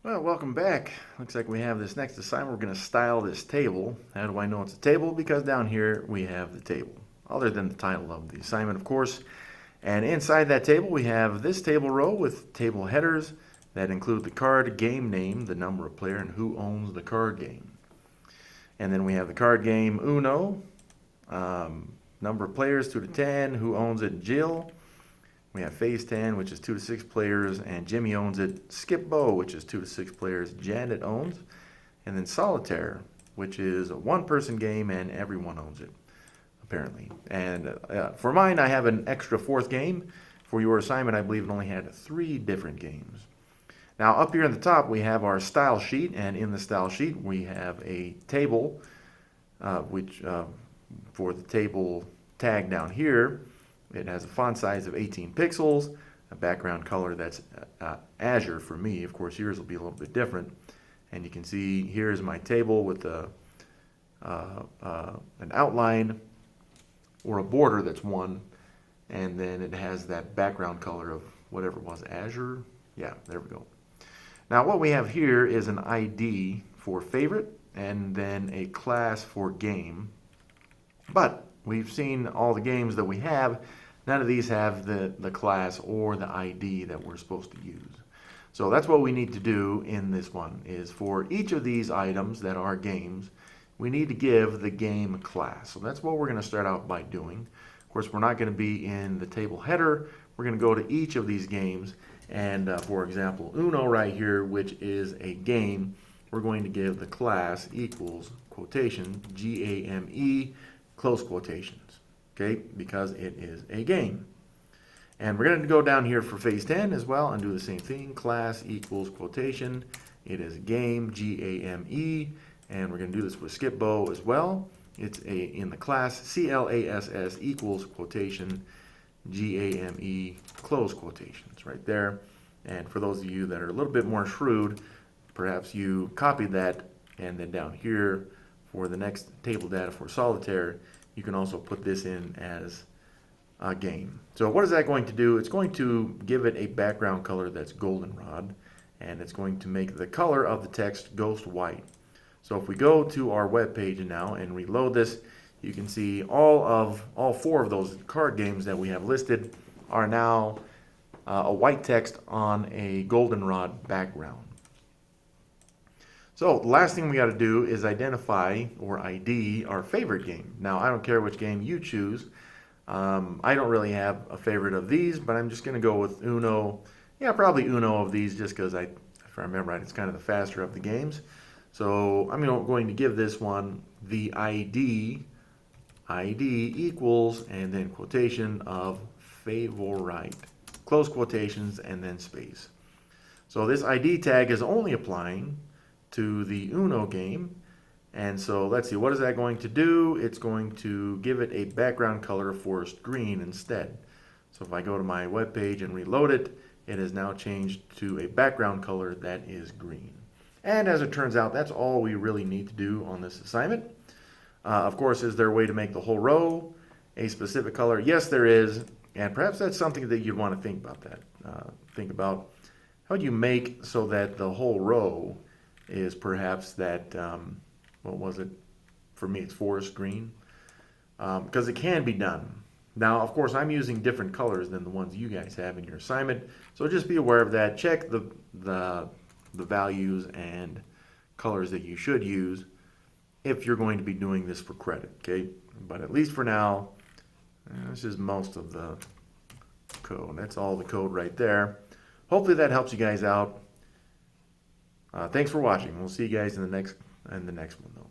Well, welcome back. Looks like we have this next assignment. We're going to style this table. How do I know it's a table? Because down here we have the table, other than the title of the assignment, of course. And inside that table we have this table row with table headers that include the card game name, the number of player, and who owns the card game. And then we have the card game Uno, number of players 2 to 10, who owns it, Jill. We have Phase 10, which is 2 to 6 players, and Jimmy owns it. Skip Bo, which is 2 to 6 players, Janet owns. And then Solitaire, which is a one-person game, and everyone owns it, apparently. And for mine, I have an extra fourth game. For your assignment, I believe it only had 3 different games. Now, up here in the top, we have our style sheet, and in the style sheet, we have a table, which for the table tag down here, it has a font size of 18 pixels, a background color that's azure for me. Of course, yours will be a little bit different. And you can see here's my table with an outline or a border that's 1, and then it has that background color of whatever it was, azure. Yeah, there we go. Now what we have here is an ID for favorite and then a class for game. But we've seen all the games that we have. None of these have the class or the ID that we're supposed to use. So that's what we need to do in this one, is for each of these items that are games, we need to give the game class. So that's what we're going to start out by doing. Of course, we're not going to be in the table header. We're going to go to each of these games. And for example, Uno right here, which is a game, we're going to give the class equals quotation, G-A-M-E, close quotations, okay, because it is a game. And we're going to go down here for phase 10 as well and do the same thing. Class equals quotation. It is a game, G-A-M-E, and we're going to do this with Skip Bo as well. It's in the class, C-L-A-S-S equals quotation, G-A-M-E, close quotations right there. And for those of you that are a little bit more shrewd, perhaps you copy that, and then down here for the next table data for Solitaire, you can also put this in as a game. So what is that going to do? It's going to give it a background color that's goldenrod, and it's going to make the color of the text ghost white. So if we go to our web page now and reload this, you can see all 4 of those card games that we have listed are now a white text on a goldenrod background. So the last thing we got to do is identify or ID our favorite game. Now, I don't care which game you choose. I don't really have a favorite of these, but I'm just going to go with Uno. Yeah, probably Uno of these, just because if I remember right, it's kind of the faster of the games. So I'm going to give this one the ID equals, and then quotation of favorite, close quotations, and then space. So this ID tag is only applying to the Uno game. And so let's see, what is that going to do? It's going to give it a background color of forest green instead. So if I go to my web page and reload it, it has now changed to a background color that is green. And as it turns out, that's all we really need to do on this assignment. Of course, is there a way to make the whole row a specific color? Yes, there is. And perhaps that's something that you'd want to think about that. Think about how do you make so that the whole row is perhaps that, what was it? For me, it's forest green. Because it can be done. Now, of course, I'm using different colors than the ones you guys have in your assignment. So just be aware of that. Check the values and colors that you should use if you're going to be doing this for credit, okay? But at least for now, this is most of the code. That's all the code right there. Hopefully that helps you guys out. Thanks for watching. We'll see you guys in the next one, though.